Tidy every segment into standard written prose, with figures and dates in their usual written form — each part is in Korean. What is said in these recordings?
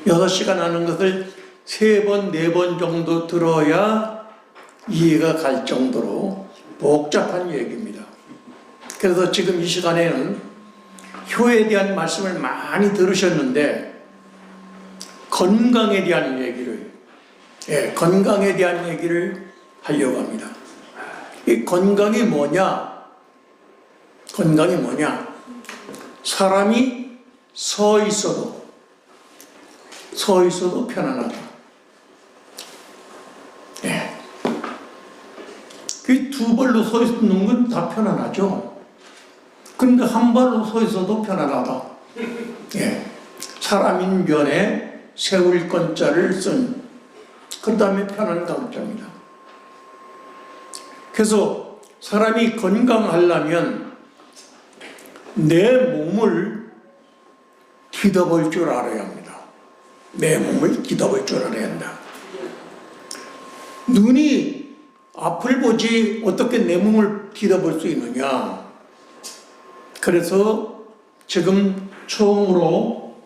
6시간 하는 것을 3번, 4번 정도 들어야 이해가 갈 정도로 복잡한 얘기입니다. 그래서 지금 이 시간에는 효에 대한 말씀을 많이 들으셨는데 건강에 대한 얘기를, 건강에 대한 얘기를 하려고 합니다. 이 건강이 뭐냐? 건강이 뭐냐? 사람이 서 있어도 편안하다. 그 두 발로 서 있는 건 다 편안하죠. 근데 한 발로 서 있어도 편안하다. 사람인 변에 세울 건자를 쓴, 그 다음에 편한 강자입니다. 그래서 사람이 건강하려면 내 몸을 뒤덮을 줄 알아야 합니다. 내 몸을 뒤덮을 줄 알아야 한다. 눈이 앞을 보지 어떻게 내 몸을 뒤덮을 수 있느냐. 그래서 지금 처음으로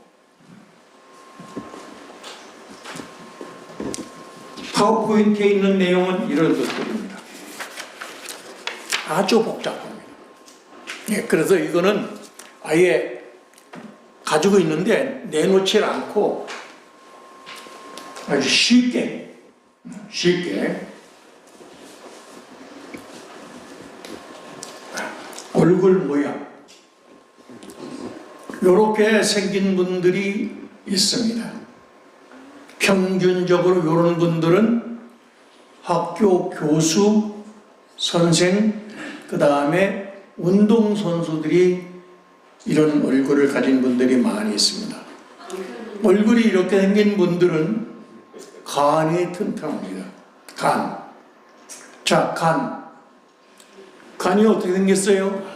파워포인트에 있는 내용은 이런 것들입니다. 아주 복잡합니다. 그래서 이거는 아예 가지고 있는데 내놓지 않고 아주 쉽게 얼굴 모양 이렇게 생긴 분들이 있습니다. 평균적으로 이런 분들은 학교 교수, 선생, 그 다음에 운동선수들이 이런 얼굴을 가진 분들이 많이 있습니다. 얼굴이 이렇게 생긴 분들은 간이 튼튼합니다. 자, 간이 어떻게 생겼어요?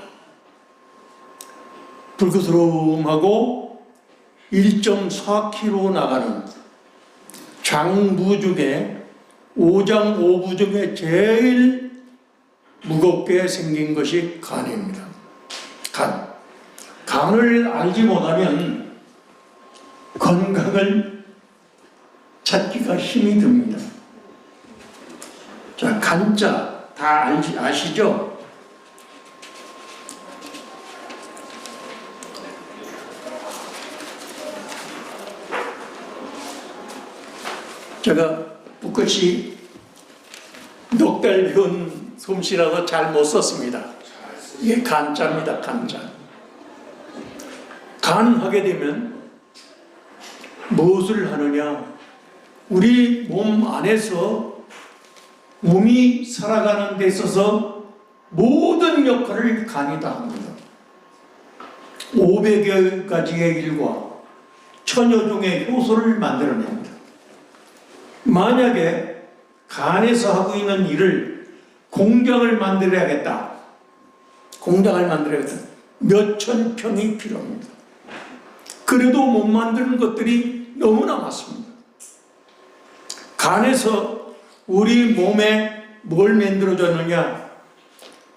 불그스름하고 1.4kg 나가는 장부 중에 5장 5부 중에 제일 무겁게 생긴 것이 간입니다. 간을 알지 못하면 건강을 찾기가 힘이 듭니다. 자, 간자 다 아시죠? 제가 붓글씨 넉 달 배운 솜씨라서 잘 못 썼습니다. 이게 간자입니다. 간자. 간 하게 되면 무엇을 하느냐? 우리 몸 안에서 몸이 살아가는 데 있어서 모든 역할을 간이 다 합니다. 500여 가지의 일과 천여 종의 효소를 만들어냅니다. 만약에 간에서 하고 있는 일을 공장을 만들어야겠다. 몇천 평이 필요합니다. 그래도 못 만드는 것들이 너무나 많습니다. 간에서 우리 몸에 뭘 만들어줬느냐?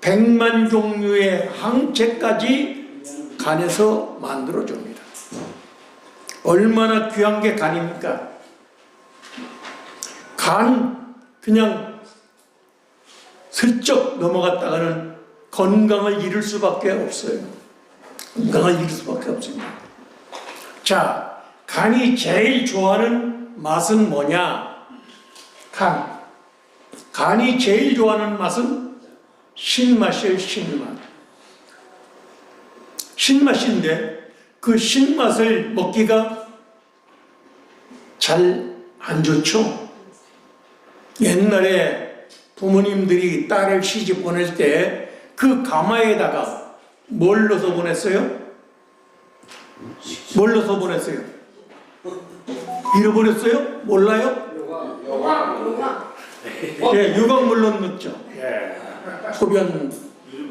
100만 종류의 항체까지 간에서 만들어줍니다. 얼마나 귀한 게 간입니까? 간 그냥 슬쩍 넘어갔다가는 건강을 잃을 수밖에 없어요. 자, 간이 제일 좋아하는 맛은 뭐냐? 간이 제일 좋아하는 맛은 신맛이에요. 신맛인데 그 신맛을 먹기가 잘 안 좋죠. 옛날에 부모님들이 딸을 시집 보낼 때 그 가마에다가 뭘 넣어서 보냈어요? 잃어버렸어요? 몰라요? 유광물로 넣죠. 소변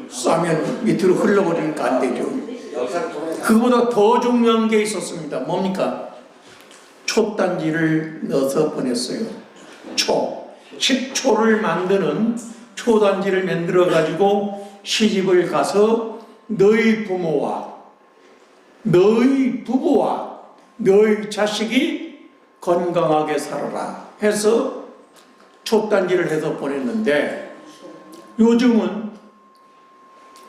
싸면 밑으로 흘러버리니까 안 되죠. 그거보다 더 중요한 게 있었습니다. 뭡니까? 촛단지를 넣어서 보냈어요. 식초를 만드는 초단지를 만들어 가지고 시집을 가서 너희 부부와 너희 자식이 건강하게 살아라 해서 촛단지를 해서 보냈는데, 요즘은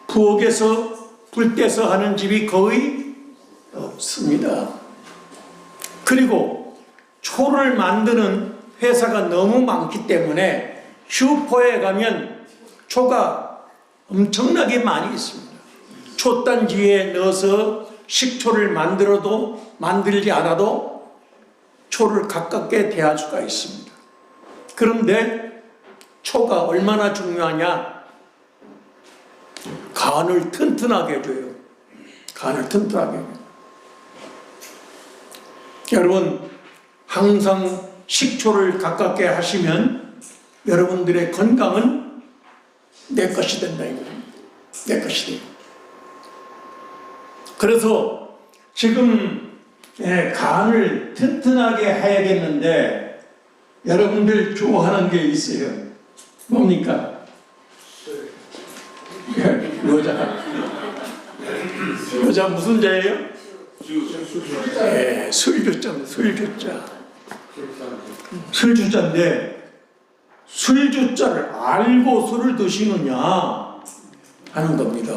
부엌에서 불 떼서 하는 집이 거의 없습니다. 그리고 초를 만드는 회사가 너무 많기 때문에 슈퍼에 가면 초가 엄청나게 많이 있습니다. 촛단지에 넣어서 식초를 만들지 않아도 초를 가깝게 대할 수가 있습니다. 그런데 초가 얼마나 중요하냐? 간을 튼튼하게 해줘요. 간을 튼튼하게 해줘요. 여러분, 항상 식초를 가깝게 하시면 여러분들의 건강은 내 것이 된다 이거예요. 내 것이 돼요. 그래서 지금 간을 튼튼하게 해야겠는데, 여러분들 좋아하는 게 있어요. 뭡니까? 여자 무슨 자예요? 술주자입니다. 술주자인데, 술주자를 알고 술을 드시느냐 하는 겁니다.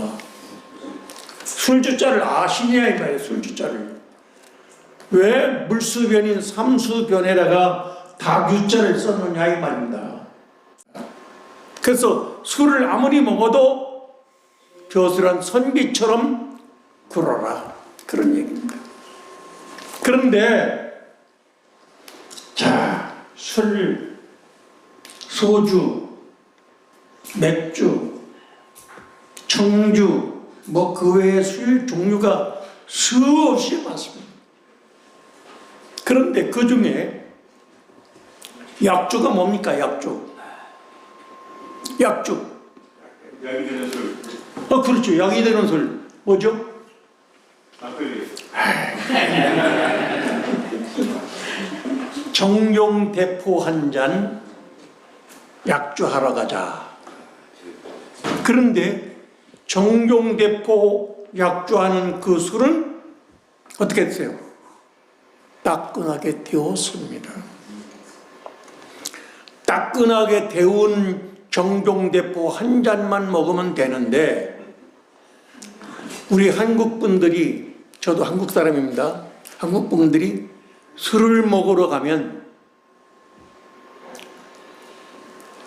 술주자를 아시냐 이 말이에요. 술주자를. 왜 물수변인 삼수변에다가 닭유자를 썼느냐 이 말입니다. 그래서 술을 아무리 먹어도 벼슬한 선비처럼 굴어라, 그런 얘기입니다. 그런데 자, 술, 소주, 맥주, 청주, 뭐 그 외에 술 종류가 수없이 많습니다. 그런데 그 중에 약주가 뭡니까? 약주. 약이 되는 술. 그렇죠. 약이 되는 술. 뭐죠? 막걸리. 정종대포 한 잔 약주하러 가자. 그런데 정종대포 약주하는 그 술은 어떻게 됐어요? 따끈하게 데웠습니다. 따끈하게 데운 정종대포 한 잔만 먹으면 되는데, 우리 한국 분들이, 저도 한국 사람입니다. 한국 분들이 술을 먹으러 가면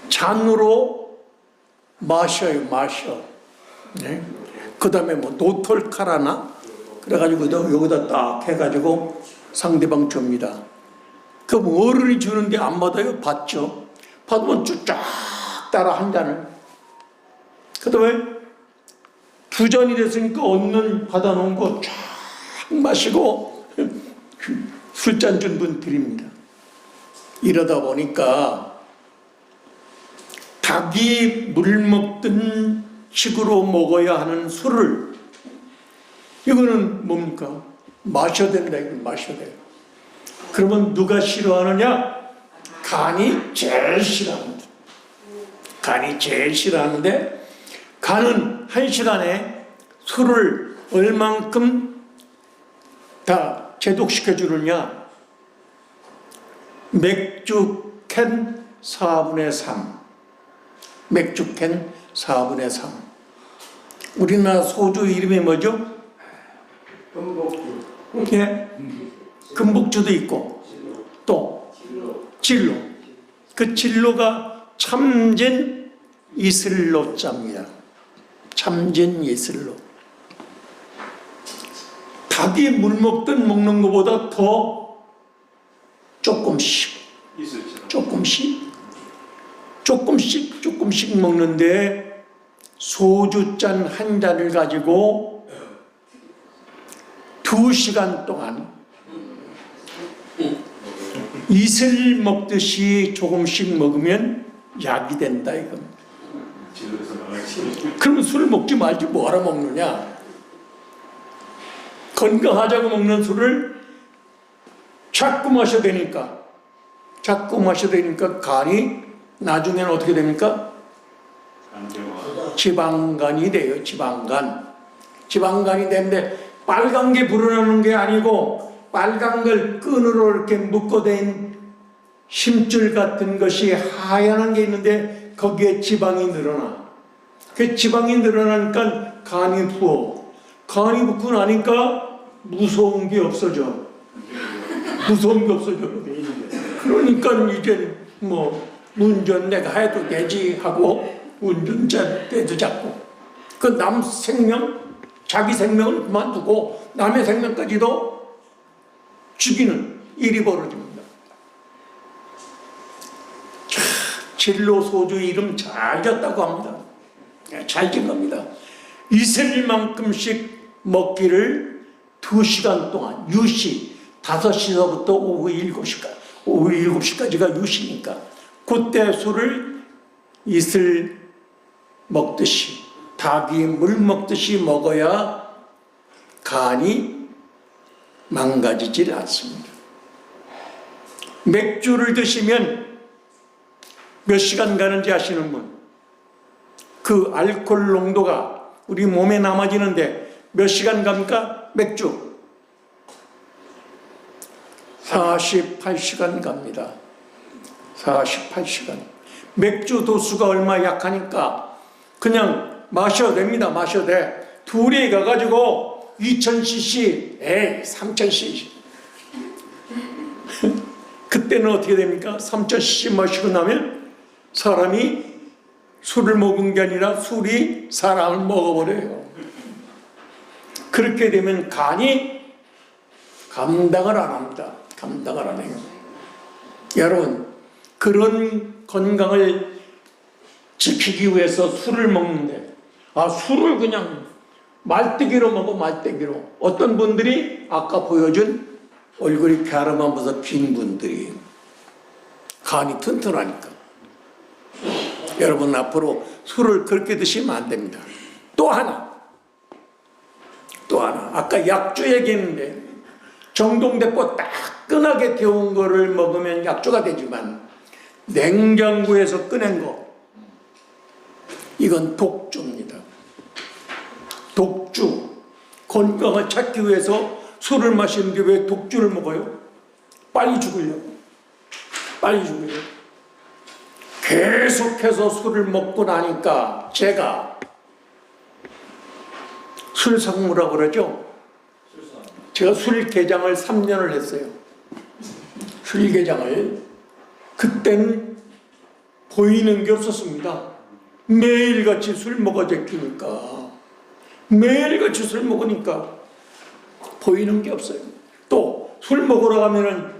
잔으로 마셔요. 네? 그 다음에 뭐 노털카라나 그래가지고 여기다 딱 해가지고 상대방 줍니다. 그럼 어른이 주는데 안 받아요? 받죠. 받으면 쫙 따라 한 잔을. 그 다음에 두 잔이 됐으니까 얻는 받아놓은 거 쫙 마시고 술잔 준 분 드립니다. 이러다 보니까 닭이 물 먹던 식으로 먹어야 하는 술을, 이거는 뭡니까? 마셔야 된다. 이걸 마셔야 돼요. 그러면 누가 싫어하느냐? 간이 제일 싫어합니다. 간이 제일 싫어하는데, 간은 한 시간에 술을 얼만큼 다 제독시켜 주느냐? 맥주 캔 4분의 3. 맥주 캔 4분의 3. 우리나라 소주 이름이 뭐죠? 금복주. 예? 금복주도 있고, 또 진로. 그 진로가 참진 이슬로자입니다. 참진 이슬로. 닭이 물 먹는 것보다 더 조금씩 먹는데, 소주잔 한 잔을 가지고 2시간 동안 이슬 먹듯이 조금씩 먹으면 약이 된다 이겁니다. 그러면 술을 먹지 말지 뭐하러 먹느냐? 건강하자고 먹는 술을 자꾸 마셔야 되니까 간이 나중에는 어떻게 됩니까? 지방간이 돼요. 지방간이 되는데, 빨간 게 불어나는 게 아니고 빨간 걸 끈으로 이렇게 묶어댄 힘줄 같은 것이 하얀 게 있는데 거기에 지방이 늘어나. 그 지방이 늘어나니까 간이 부어. 간이 붓고 나니까 무서운 게 없어져. 무서운 게 없어져. 그러니까 이제 뭐 운전 내가 해도 되지 하고 운전자도 잡고 그 남 생명, 자기 생명을 그만두고 남의 생명까지도 죽이는 일이 벌어집니다. 진로 소주 이름 잘 졌다고 합니다. 잘 진 겁니다. 이슬만큼씩 먹기를 2시간 동안 유시 5시서부터 오후 7시까지가 유시니까 그때 술을 이슬 먹듯이 닭이 물 먹듯이 먹어야 간이 망가지질 않습니다. 맥주를 드시면 몇 시간 가는지 아시는 분? 그 알코올 농도가 우리 몸에 남아지는데 몇 시간 갑니까? 맥주 48시간 갑니다. 48시간. 맥주 도수가 얼마 약하니까 그냥 마셔도 됩니다. 마셔도 돼. 둘이 가가지고 2000cc, 3000cc. 그때는 어떻게 됩니까? 3000cc 마시고 나면 사람이 술을 먹은 게 아니라 술이 사람을 먹어버려요. 그렇게 되면 간이 감당을 안 합니다. 감당을 안 해요. 여러분, 그런 건강을 지키기 위해서 술을 먹는데, 술을 그냥 말대기로 먹어, 말대기로. 어떤 분들이 아까 보여준 얼굴이 갸름하면서 빈 분들이 간이 튼튼하니까. 여러분, 앞으로 술을 그렇게 드시면 안 됩니다. 또 하나. 아까 약주 얘기했는데, 정동대포 따끈하게 데운 거를 먹으면 약주가 되지만, 냉장고에서 꺼낸 거, 이건 독주입니다. 독주. 건강을 찾기 위해서 술을 마시는데 왜 독주를 먹어요? 빨리 죽으려고. 계속해서 술을 먹고 나니까 제가 술상무라고 그러죠. 제가 술개장을 3년을 했어요. 술개장을. 그때는 보이는 게 없었습니다. 매일같이 술 먹어 제끼니까, 매일같이 술 먹으니까 보이는 게 없어요. 또 술 먹으러 가면은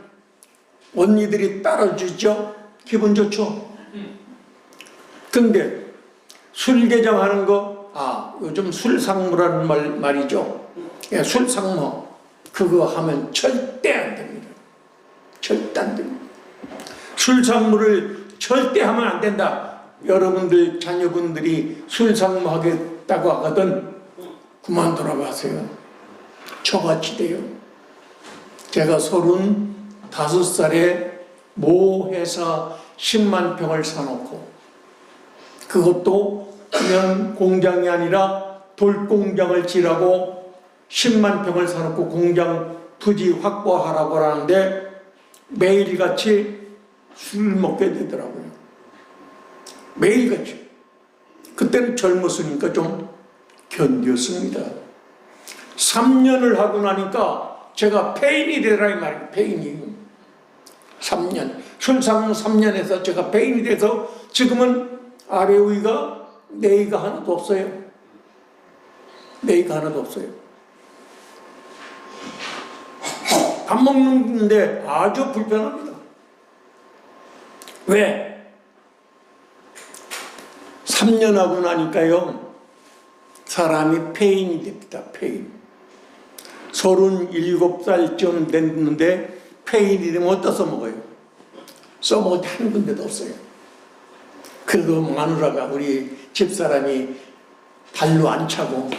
언니들이 따라주죠. 기분 좋죠. 근데 술개장 하는 거, 요즘 술상무라는 말이죠. 술상무 그거 하면 절대 안 됩니다. 절대 안 됩니다. 술상무를 절대 하면 안 된다. 여러분들 자녀분들이 술상무 하겠다고 하거든 그만두라고 하세요. 저같이 돼요. 제가 35살에 모 회사 10만 평을 사놓고, 그것도 그냥 공장이 아니라 돌공장을 지라고 10만 평을 사놓고 공장 부지 확보하라고 하는데 매일같이 술 먹게 되더라고요. 매일같이. 그때는 젊었으니까 좀 견뎠습니다. 3년을 하고 나니까 제가 폐인이 되더라 이 말이에요. 폐인이. 3년. 술상무 3년에서 제가 폐인이 돼서 지금은 아래 위가 내이가 하나도 없어요. 내이가 하나도 없어요. 밥 먹는데 아주 불편합니다. 왜? 3년 하고 나니까요, 사람이 폐인이 됩니다. 폐인. 37살쯤 됐는데 폐인이 되면 어디다 써먹어요? 써먹을 때 한 군데도 없어요. 그거 마누라가 우리 집사람이 발로 안 차고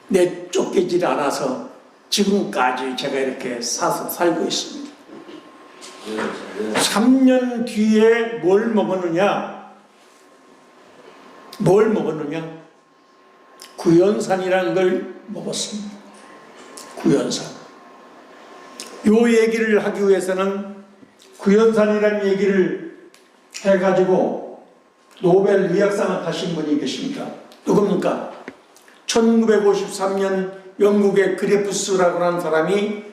내쫓기질 않아서 지금까지 제가 이렇게 살고 있습니다. 3년 뒤에 뭘 먹었느냐? 구연산이라는 걸 먹었습니다. 구연산. 요 얘기를 하기 위해서는 구연산이라는 얘기를 해가지고 노벨 의학상을 타신 분이 계십니다. 누굽니까? 1953년 영국의 그레프스라고 하는 사람이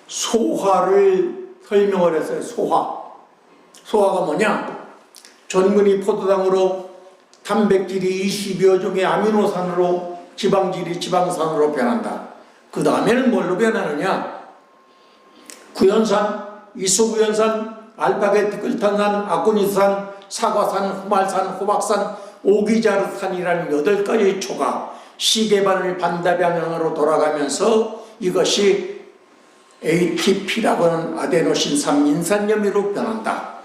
소화를 설명을 했어요. 소화가 뭐냐? 전근이 포도당으로 단백질이 20여 종의 아미노산으로 지방질이 지방산으로 변한다. 그 다음에는 뭘로 변하느냐? 구연산, 이소구연산, 알파게티클탄산, 아코니산, 사과산, 후말산, 호박산, 오기자르산이라는 8가지 초가 시계바늘 반대 방향으로 돌아가면서 이것이 ATP라고 하는 아데노신 인산염유로 변한다.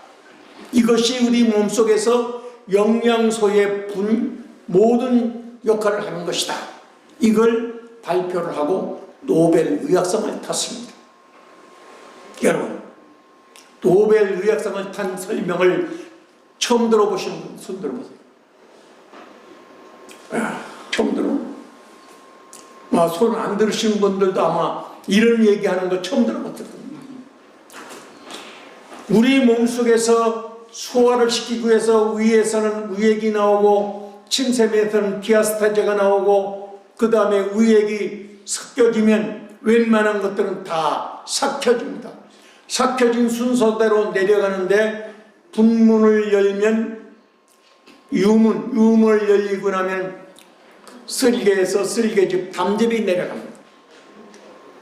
이것이 우리 몸속에서 영양소의 모든 역할을 하는 것이다. 이걸 발표를 하고 노벨 의학상을 탔습니다. 여러분, 노벨 의학상을 탄 설명을 처음 들어보신 분 손 들어보세요. 처음 들어? 손 안 들으신 분들도 아마 이런 얘기하는 거 처음 들어봤을 겁니다. 우리 몸속에서 소화를 시키기 위해서 위에서는 의액이 나오고 침샘에서는 디아스타제가 나오고 그 다음에 의액이 섞여지면 웬만한 것들은 다 삭혀집니다. 삭혀진 순서대로 내려가는데 분문을 열면 유문을 열리고 나면 쓸개에서 쓸개즙, 담즙이 내려갑니다.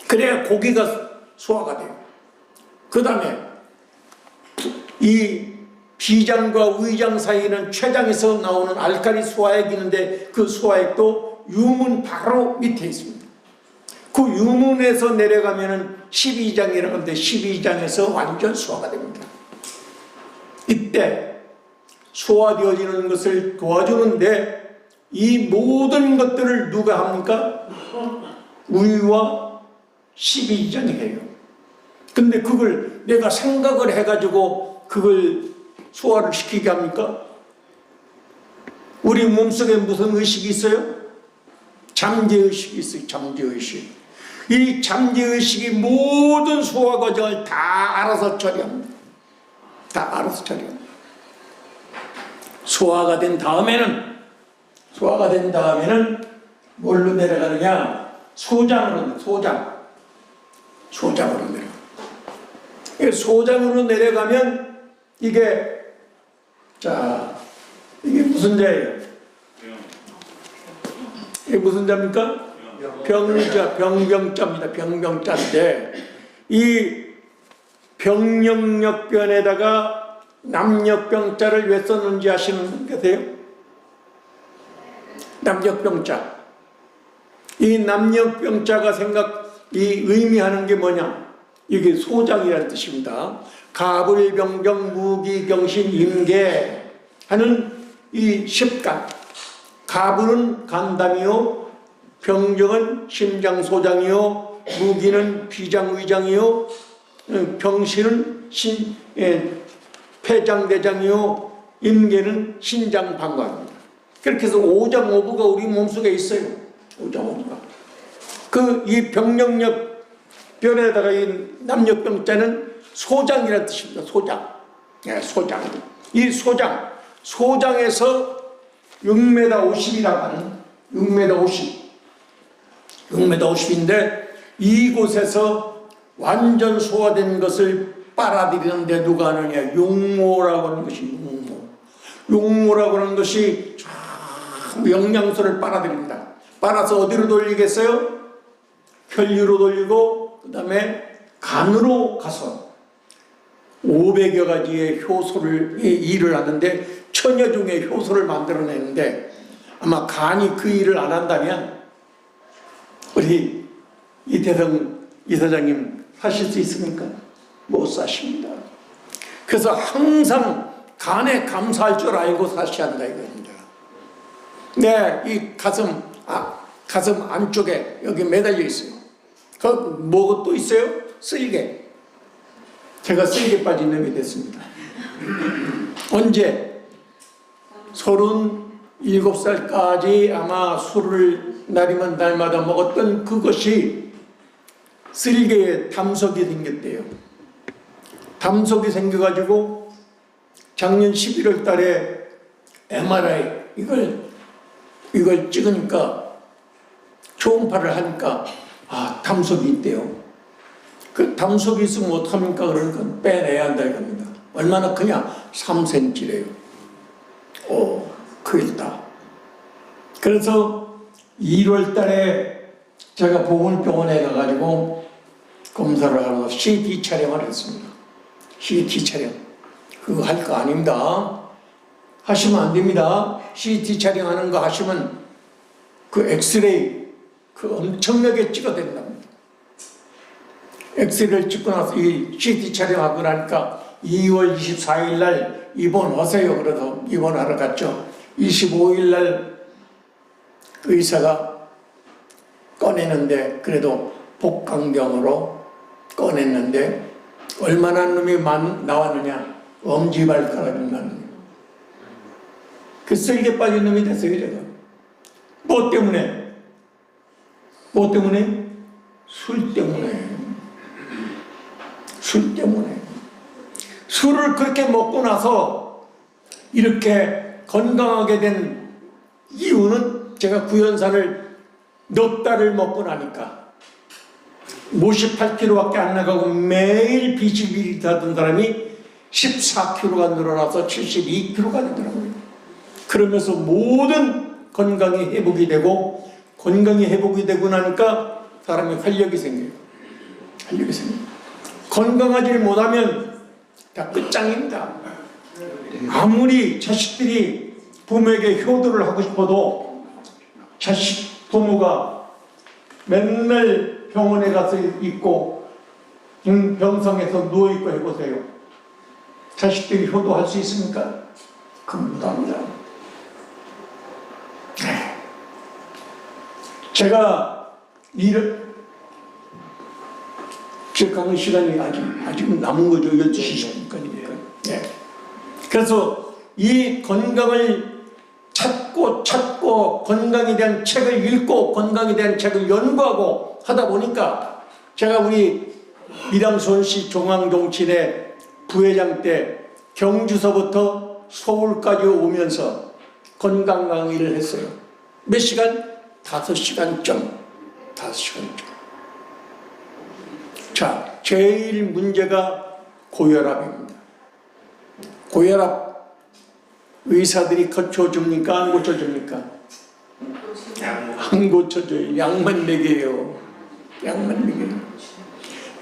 그래야 고기가 소화가 돼요. 그 다음에 이 비장과 위장 사이에는 췌장에서 나오는 알칼리 소화액이 있는데 그 소화액도 유문 바로 밑에 있습니다. 그 유문에서 내려가면은 12장이라는 건데 12장에서 완전 소화가 됩니다. 이때 소화되어지는 것을 도와주는데 이 모든 것들을 누가 합니까? 우유와 12장이 해요. 근데 그걸 내가 생각을 해가지고 그걸 소화를 시키게 합니까? 우리 몸속에 무슨 의식이 있어요? 잠재의식이 있어요. 잠재의식. 이 잠재의식이 모든 소화 과정을 다 알아서 처리합니다. 다 알아서 처리합니다. 소화가 된 다음에는 뭘로 내려가느냐? 소장으로 내려가. 소장으로 내려가면 이게 무슨 자예요? 이게 무슨 자입니까? 병병자입니다. 병병자인데 이 병력역변에다가 남역병자를 왜 썼는지 아시는 분 계세요? 남역병자. 이 남역병자가 의미하는 게 뭐냐? 이게 소장이라는 뜻입니다. 가불병병 무기경신 임계 하는 이 10간. 가불은 간담이요, 병정은 심장소장이요, 무기는 비장위장이요, 병신은 폐장대장이요, 임계는 신장방광입니다. 그렇게 해서 5장 5부가 우리 몸속에 있어요. 5장 5부가. 이 병력력 변에다가 이 남역병자는 소장이라는 뜻입니다. 소장. 소장. 이 소장에서 6m 50이라고 하는 6m 50. 6m 50인데 이곳에서 완전 소화된 것을 빨아들이는데 누가 하느냐? 용모라고 하는 것이 용모라고 하는 것이 영양소를 빨아들입니다. 빨아서 어디로 돌리겠어요? 혈류로 돌리고 그 다음에 간으로 가서 500여 가지의 효소를 일을 하는데 1000여 종의 효소를 만들어내는데 아마 간이 그 일을 안 한다면 우리 이태성 이사장님 사실 수 있습니까? 못 사십니다. 그래서 항상 간에 감사할 줄 알고 사셔야 한다 이겁니다. 이 가슴 안쪽에 여기 매달려 있어요. 뭐가 또 있어요? 쓸개. 제가 쓸개 빠진 놈이 됐습니다. 언제? 37살까지 아마 술을 날이면 날마다 먹었던 그것이 쓸개에 담석이 생겼대요. 담석이 생겨가지고 작년 11월 달에 MRI 이걸 찍으니까 초음파를 하니까 담석이 있대요. 그 담석이 있으면 어떡합니까? 그러니까 빼내야 한다 이겁니다. 얼마나 크냐? 3cm래요. 크다. 그래서 1월 달에 제가 보건병원에 가가지고 검사를 하고 CT 촬영을 했습니다. CT 촬영. 그거 할 거 아닙니다. 하시면 안 됩니다. CT 촬영하는 거 하시면 그 엑스레이 엄청나게 찍어야 된답니다. 엑스레이를 찍고 나서 이 CT 촬영하고 나니까 2월 24일 날 입원하세요. 그래서 입원하러 갔죠. 25일 날 의사가 꺼내는데 그래도 복강경으로 꺼냈는데 얼마나 놈이 나왔느냐? 엄지발가락이 나는 그 쓸개 빠진 놈이 됐어요. 제가 뭐 때문에? 술 때문에. 술을 그렇게 먹고 나서 이렇게 건강하게 된 이유는 제가 구연산을 넉 달을 먹고 나니까 58kg밖에 안 나가고 매일 비실비실 하던 사람이 14kg가 늘어나서 72kg가 되더라고요. 그러면서 모든 건강이 회복이 되고, 건강이 회복이 되고 나니까 사람이 활력이 생겨요. 건강하지 못하면 다 끝장입니다. 아무리 자식들이 부모에게 효도를 하고 싶어도 부모가 맨날 병원에 가서 있고 병상에서 누워있고 해보세요. 자식들이 효도할 수 있습니까? 못합니다. 제가 기억하는 시간이 아직 남은 거죠. 12시 10분까지니까. 네. 그래서 이 건강을 찾고 건강에 대한 책을 읽고 건강에 대한 책을 연구하고 하다 보니까 제가 우리 밀양서울시 중앙정치회 부회장 때 경주서부터 서울까지 오면서 건강 강의를 했어요. 몇 시간? 5시간쯤. 자, 제일 문제가 고혈압입니다. 고혈압 의사들이 고쳐줍니까? 안 고쳐줍니까? 안 고쳐줘요. 약만 먹여요.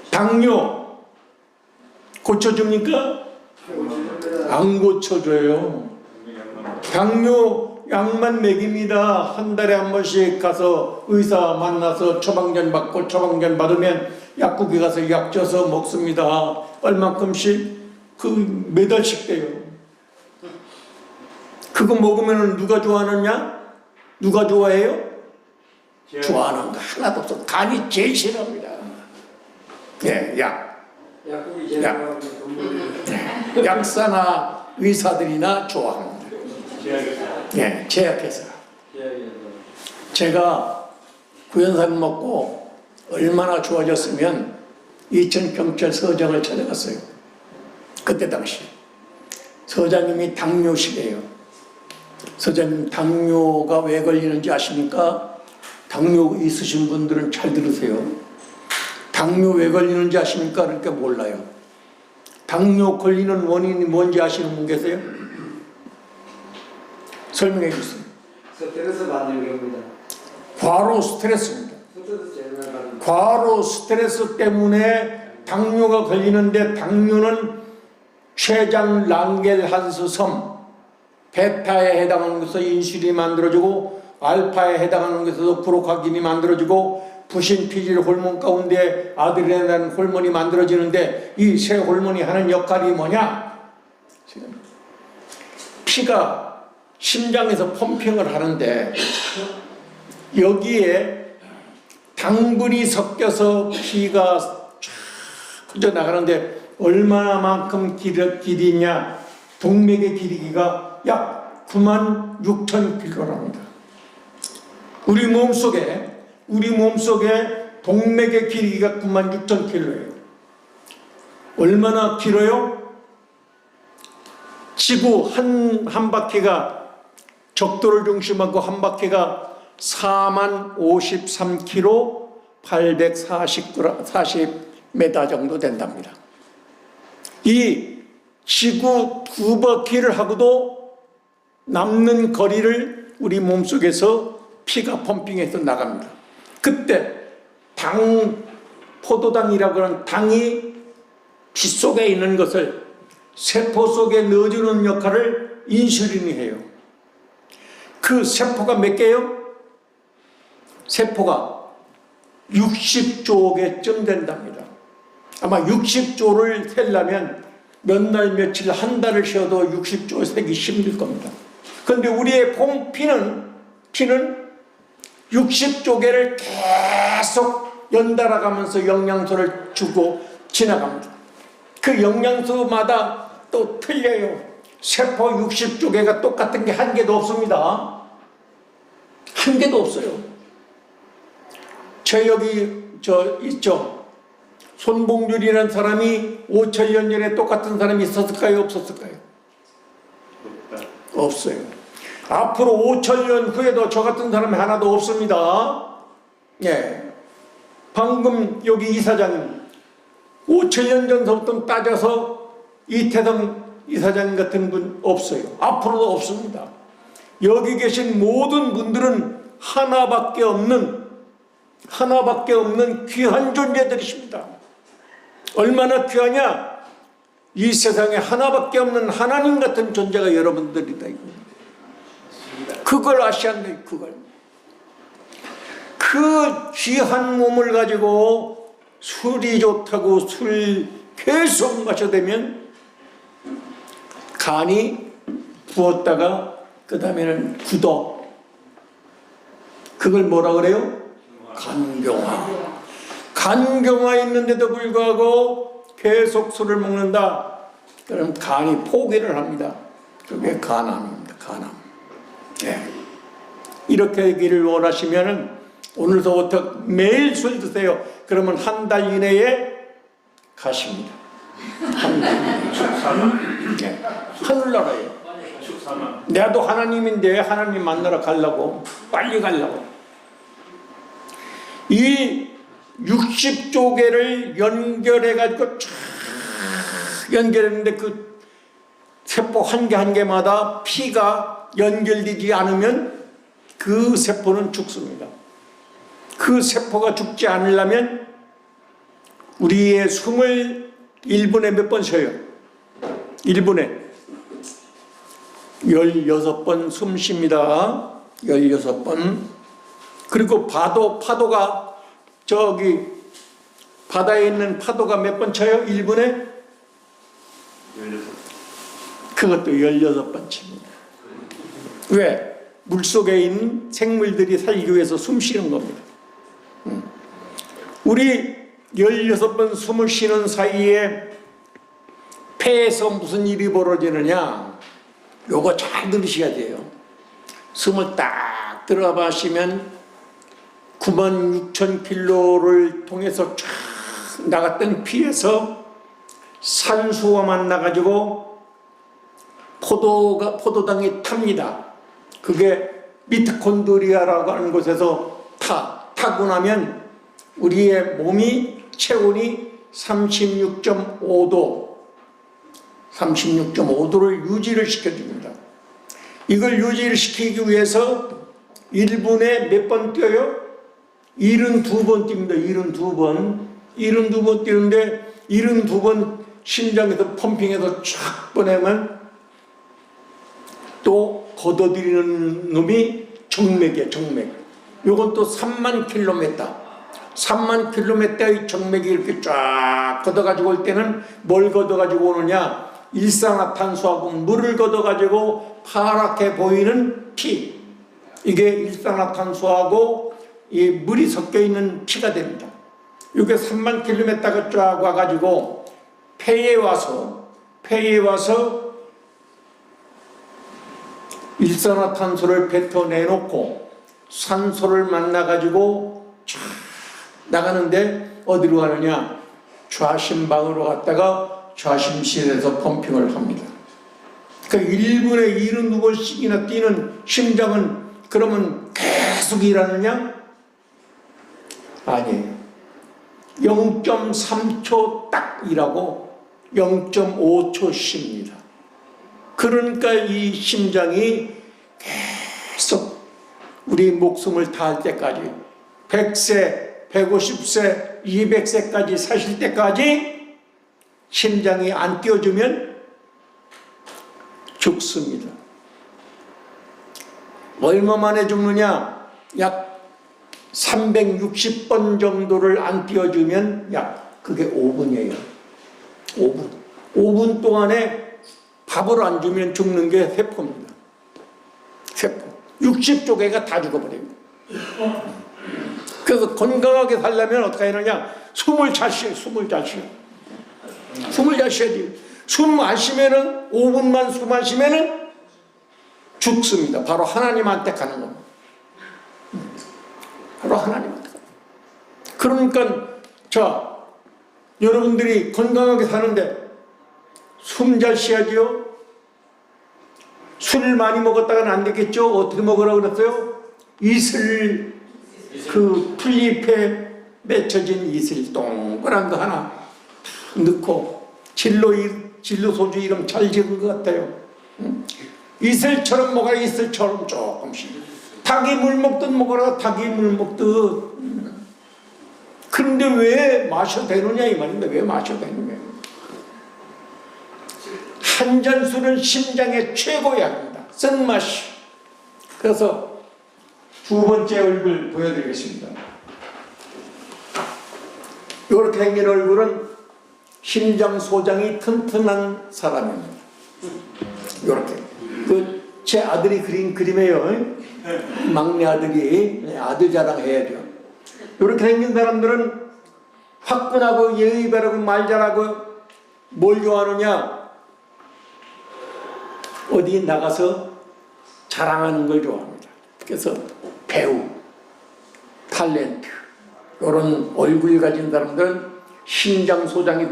당뇨 고쳐줍니까? 안 고쳐줘요. 당뇨 약만 먹입니다. 한 달에 한 번씩 가서 의사 만나서 처방전 받고 처방전 받으면 약국에 가서 약 줘서 먹습니다. 얼마큼씩 매달씩 돼요. 그거 먹으면 누가 좋아하느냐? 누가 좋아해요? 좋아하는 거 하나도 없어. 간이 제일 싫어합니다. 네, 약사나 의사들이나 좋아합니다. 네, 제약회사. 제가 구연산 먹고 얼마나 좋아졌으면 이천경찰 서장을 찾아갔어요. 그때 당시 서장님이 당뇨시래요. 서장님, 당뇨가 왜 걸리는지 아십니까? 당뇨 있으신 분들은 잘 들으세요. 당뇨 왜 걸리는지 아십니까? 그러니까 몰라요. 당뇨 걸리는 원인이 뭔지 아시는 분 계세요? 설명해 주세요. 스트레스 받는 겁니다. 과로 스트레스입니다. 과로 스트레스 때문에 당뇨가 걸리는데, 당뇨는 췌장 랑겔한스섬 베타에 해당하는 것에서 인슐린이 만들어지고, 알파에 해당하는 것에서 프로카긴이 만들어지고, 부신 피질 호르몬 가운데 아드레날린 호르몬이 만들어지는데, 이 세 호르몬이 하는 역할이 뭐냐? 피가 심장에서 펌핑을 하는데 여기에 당분이 섞여서 피가 쫙 퍼져나가는데 얼마만큼 길이냐? 동맥의 길이가 약 96,000km랍니다. 우리 몸속에 동맥의 길이가 96,000km예요. 얼마나 길어요? 지구 한 바퀴가, 적도를 중심하고 한 바퀴가 4053km 840m 정도 된답니다. 이 지구 두 바퀴를 하고도 남는 거리를 우리 몸속에서 피가 펌핑해서 나갑니다. 그때 포도당이라고 하는 당이 피 속에 있는 것을 세포 속에 넣어주는 역할을 인슐린이 해요. 그 세포가 몇 개요? 세포가 60조 개쯤 된답니다. 아마 60조를 세려면 몇 날 며칠 한 달을 쉬어도 60조 세기 힘들 겁니다. 그런데 우리의 피는 60조 개를 계속 연달아 가면서 영양소를 주고 지나갑니다. 그 영양소마다 또 틀려요. 세포 60조 개가 똑같은 게 한 개도 없습니다. 한 개도 없어요. 여기 있죠. 손봉준이라는 사람이 5천년 전에 똑같은 사람이 있었을까요? 없었을까요? 없어요. 앞으로 5천년 후에도 저 같은 사람이 하나도 없습니다. 예. 방금 여기 이사장님 5천년 전부터 따져서 이태성 이사장님 같은 분 없어요. 앞으로도 없습니다. 여기 계신 모든 분들은 하나밖에 없는 귀한 존재들이십니다. 얼마나 귀하냐? 이 세상에 하나밖에 없는 하나님 같은 존재가 여러분들이다. 그걸 아셔야 돼요. 그 귀한 몸을 가지고 술이 좋다고 술 계속 마셔대면 간이 부었다가 그 다음에는 굳어. 그걸 뭐라 그래요? 간경화. 간경화 있는데도 불구하고 계속 술을 먹는다. 그럼 간이 포기를 합니다. 그게 간암입니다. 간암. 네. 이렇게 되기를 원하시면은 오늘서부터 매일 술 드세요. 그러면 한 달 이내에 가십니다. 한 달 이내에. 네. 하늘나라예요. 나도 하나님인데 하나님 만나러 가려고 빨리 가려고. 이 60조 개를 연결해가지고 쫙 연결했는데 그 세포 한 개 한 개마다 피가 연결되지 않으면 그 세포는 죽습니다. 그 세포가 죽지 않으려면 우리의 숨을 1분에 몇 번 쉬어요? 1분에 16번 숨 쉽니다. 16번. 그리고 파도가 저기 바다에 있는 파도가 몇 번 쳐요? 1분에? 16. 그것도 16번 칩니다. 왜? 물속에 있는 생물들이 살기 위해서 숨 쉬는 겁니다. 우리 16번 숨을 쉬는 사이에 폐에서 무슨 일이 벌어지느냐? 요거 잘 들으셔야 돼요. 숨을 딱 들어가 마시면 96,000km를 통해서 쫙 나갔던 피에서 산소가 만나가지고 포도당이 탑니다. 그게 미토콘드리아라고 하는 곳에서 타고 나면 우리의 몸이 체온이 36.5도를 유지를 시켜줍니다. 이걸 유지를 시키기 위해서 1분에 몇 번 뛰어요? 72번 뜁니다. 72번 뛰는데 72번 심장에서 펌핑해서 쫙 보내면 또 걷어들이는 놈이 정맥이에요. 정맥. 요건 또 3만 킬로미터. 3만 킬로미터의 정맥이 이렇게 쫙 걷어가지고 올 때는 뭘 걷어가지고 오느냐? 일산화탄소하고 물을 걷어가지고 파랗게 보이는 피. 이게 일산화탄소하고 이 물이 섞여 있는 피가 됩니다. 이게 3만 킬로미터가 쫙 와가지고 폐에 와서 일산화탄소를 뱉어내놓고 산소를 만나가지고 쫙 나가는데 어디로 가느냐? 좌심방으로 갔다가 좌심실에서 펌핑을 합니다. 그러니까 1분에 72번씩이나 뛰는 심장은 그러면 계속 일하느냐? 아니에요. 0.3초 딱 일하고 0.5초 쉽니다. 그러니까 이 심장이 계속 우리 목숨을 다할 때까지 100세, 150세, 200세까지 사실 때까지 심장이 안 뛰어주면 죽습니다. 얼마 만에 죽느냐? 약 360번 정도를 안 뛰어주면 약 그게 5분이에요. 5분. 5분 동안에 밥을 안 주면 죽는 게 세포입니다. 세포. 60조 개가 다 죽어버려요. 그래서 건강하게 살려면 어떻게 하느냐? 숨을 잘 쉬어요. 숨을 잘 쉬어요. 숨을 잘 쉬어야 돼요. 숨 안 쉬면은 5분만 숨 안 쉬면은 죽습니다. 바로 하나님한테 가는 겁니다. 바로 하나님한테. 그러니까 자, 여러분들이 건강하게 사는데 숨 잘 쉬어야지요. 술을 많이 먹었다가는 안 되겠죠. 어떻게 먹으라고 그랬어요? 이슬, 그 풀잎에 맺혀진 이슬 동그란 거 하나 넣고 진로 소주 이름 잘 지은 것 같아요. 이슬처럼 먹어라. 이슬처럼 조금씩. 닭이 물 먹듯 먹어라. 닭이 물 먹듯. 그런데 왜 마셔도 되느냐 이 말인데 왜 마셔도 되느냐. 한 잔 술은 심장에 최고 약입니다. 쓴맛이. 그래서 두 번째 얼굴 보여드리겠습니다. 이렇게 생긴 얼굴은 심장 소장이 튼튼한 사람입니다. 이렇게. 제 아들이 그린 그림이에요. 막내 아들이 아들 자랑해야죠. 이렇게 생긴 사람들은 화끈하고 예의 바르고 말 잘하고 뭘 좋아하느냐? 어디 나가서 자랑하는 걸 좋아합니다. 그래서 배우, 탤런트 이런 얼굴 가진 사람들은 심장 소장이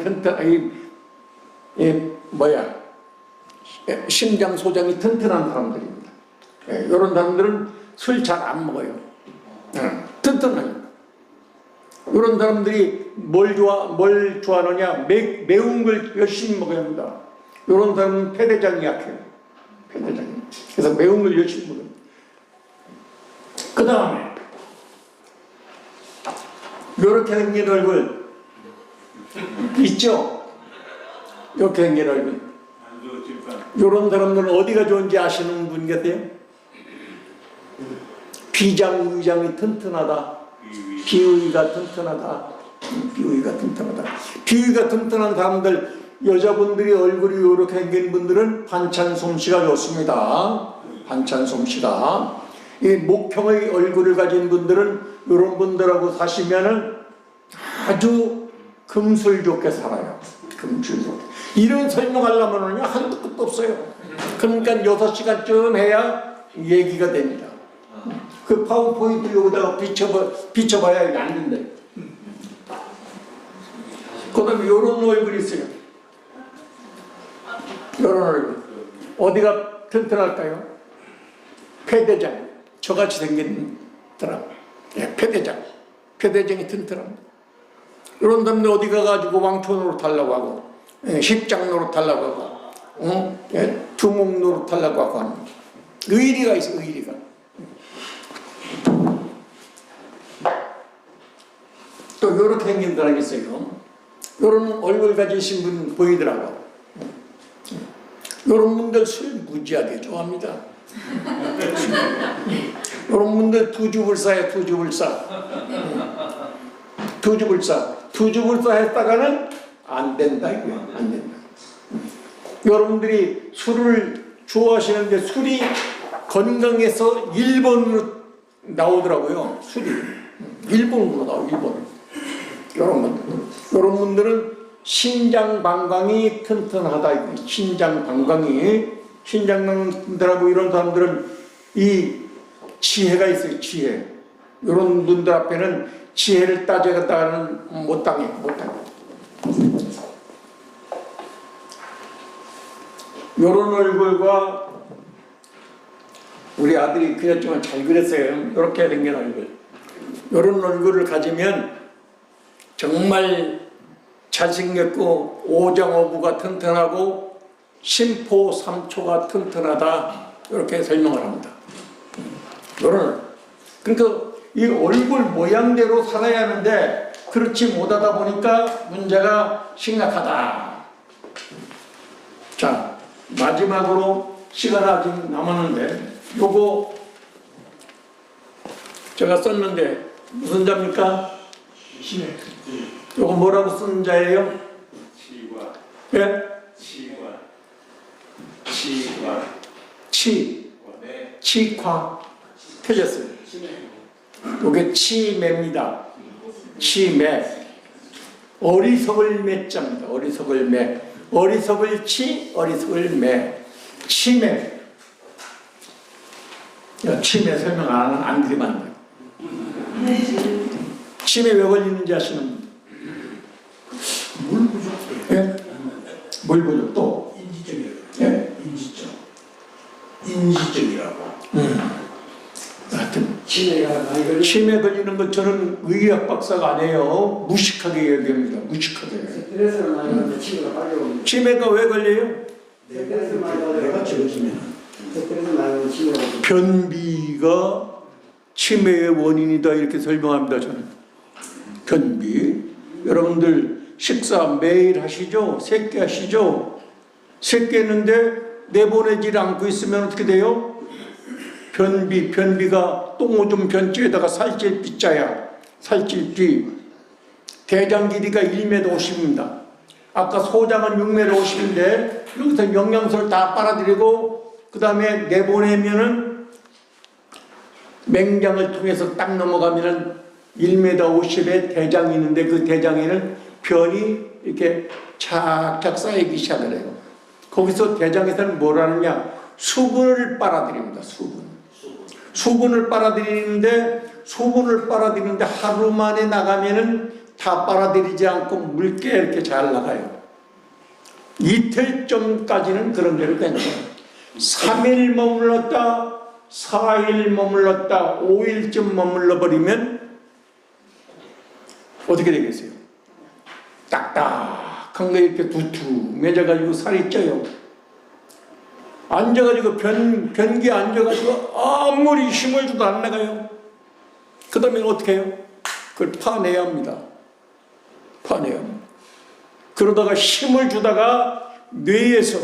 심장 소장이 튼튼한 사람들입니다. 이런 사람들은 술 잘 안 먹어요. 튼튼해요. 이런 사람들이 뭘 좋아하느냐? 매운 걸 열심히 먹어야 합니다. 이런 사람은 폐대장이 약해요. 폐대장이. 그래서 매운 걸 열심히 먹어요. 그 다음에 이렇게 생긴 얼굴 있죠? 이렇게 생긴 얼굴. 이런 사람들은 어디가 좋은지 아시는 분 계세요? 비장, 위장이 튼튼하다. 비위가 튼튼하다. 비위가 튼튼하다. 비위가 튼튼한 사람들, 여자분들이 얼굴이 이렇게 생긴 분들은 반찬 솜씨가 좋습니다. 반찬 솜씨가. 이 목형의 얼굴을 가진 분들은 이런 분들하고 사시면은 아주 금술 좋게 살아요. 금술 좋게. 이런 설명하려면은 한도 끝도 없어요. 그러니까 6시간쯤 해야 얘기가 됩니다. 그 파워포인트 여기다가 비춰봐야 이게 안 된대. 그 다음에 이런 얼굴이 있어요. 이런 얼굴. 어디가 튼튼할까요? 폐대장. 저같이 생긴 사람. 폐대장. 폐대장이 튼튼합니다. 이런 사람들 어디 가가지고 왕초 노릇하려고 하고, 십장 노릇하려고 하고, 두목 노릇하려고 하고 하는 의리가 있어요. 의리가. 또 이렇게 생긴 사람이 있어요. 이런 얼굴 가지신 분 보이더라고. 이런 분들 술 무지하게 좋아합니다. 이런 분들 투주불사예요. 투주불사 했다가는 안 된다 이거야. 안 된다. 여러분들이 술을 좋아하시는데 술이 건강에서 1번으로 나오더라고요. 술이 1번으로 나와요. 1번. 이런 분들은 신장 방광이 튼튼하다. 신장 방광이 튼튼하고 이런 사람들은 이 지혜가 있어요. 지혜. 이런 분들 앞에는 지혜를 따져갔다가는 못 당해. 요런 얼굴과 우리 아들이 그렸지만 잘 그렸어요. 이렇게 생긴 얼굴. 요런 얼굴을 가지면 정말 잘생겼고 오장오부가 튼튼하고 심포삼초가 튼튼하다. 이렇게 설명을 합니다. 요런 그러니까 이 얼굴 모양대로 살아야 하는데 그렇지 못하다 보니까 문제가 심각하다. 자, 마지막으로 시간 아직 남았는데 요거 제가 썼는데 무슨 자입니까? 요거 뭐라고 쓴 자예요? 치과. 예? 치과. 네. 치과 틀렸어요. 요게 치매입니다. 치매. 어리석을 매자입니다. 어리석을 매. 어리석을 치, 어리석을 매. 치매. 치매 설명 안 드리면 안 돼요. 치매 왜 걸리는지 아시는 분? 물 부족. 예? 물 부족 또? 인지적이라고. 예? 인지적이라고. 하여튼 치매가 많이 걸리는 치매 걸리는 것 저는 의학 박사가 아니에요. 무식하게 얘기합니다. 무식하게. 스트레스를 많이 받는데 치매가 빨리 옵니다. 치매가 왜 걸려요? 스트레스 많이 받으면 내가 적어주면 스트레스 많이 받으면 치매가 옵니다. 변비가 치매의 원인이다 이렇게 설명합니다. 저는 변비. 여러분들 식사 매일 하시죠? 3끼 하시죠? 3끼 했는데 내보내질 않고 있으면 어떻게 돼요? 변비가 똥오줌 변자에다가 살찔 빗자야. 살찔 비. 대장 길이가 1m 50입니다. 아까 소장은 6m 50인데 여기서 영양소를 다 빨아들이고 그 다음에 내보내면은 맹장을 통해서 딱 넘어가면은 1m 50의 대장이 있는데 그 대장에는 변이 이렇게 착착 쌓이기 시작을 해요. 거기서 대장에서는 뭘 하느냐? 수분을 빨아들입니다. 수분을 빨아들이는데 하루 만에 나가면은 다 빨아들이지 않고 묽게 이렇게 잘 나가요. 이틀쯤까지는 그런 대로 괜찮아요. 3일 머물렀다, 4일 머물렀다, 5일쯤 머물러 버리면 어떻게 되겠어요? 딱딱한 거 이렇게 두툼해져가지고 살이 쪄요. 앉아가지고 변기에 앉아가지고 아무리 힘을 줘도 안 나가요. 그 다음에 어떻게 해요? 그걸 파내야 합니다. 파내야 합니다. 그러다가 힘을 주다가 뇌에서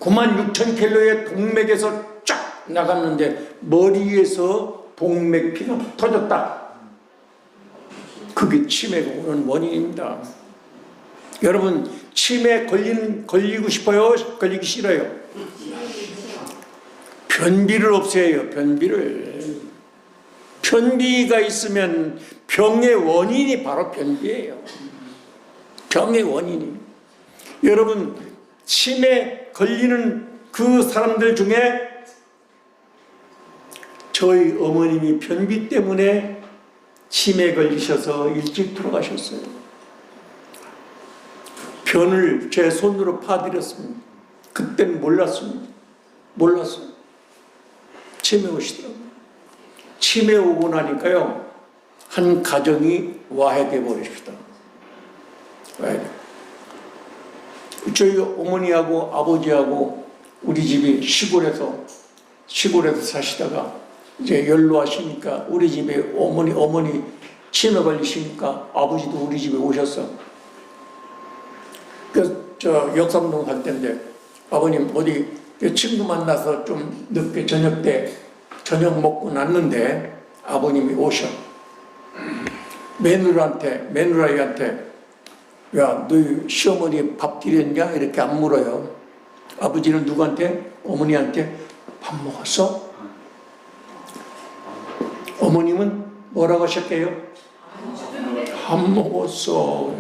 96,000킬로의 동맥에서 쫙 나갔는데 머리에서 동맥피가 터졌다. 그게 치매가 오는 원인입니다. 여러분 치매 걸리고 싶어요? 걸리기 싫어요? 변비를 없애요. 변비가 있으면 병의 원인이 바로 변비예요. 병의 원인이. 여러분 치매 걸리는 그 사람들 중에 저희 어머님이 변비 때문에 치매 걸리셔서 일찍 돌아가셨어요. 변을 제 손으로 파드렸습니다. 그때는 몰랐습니다. 치매 오시더라고요. 치매 오고 나니까요, 한 가정이 와해돼 버리시다. 저희 어머니하고 아버지하고 우리 집이 시골에서 사시다가 이제 연로하시니까 우리 집에 어머니 치매 걸리시니까 아버지도 우리 집에 오셨어. 그 저 역삼동 갈 때인데 아버님 어디 친구 만나서 좀 늦게 저녁 먹고 났는데 아버님이 오셔. 며느라이한테 야, 너희 시어머니 밥 드렸냐? 이렇게 안 물어요. 아버지는 누구한테? 어머니한테 밥 먹었어? 어머님은 뭐라고 하셨게요? 안 먹었어.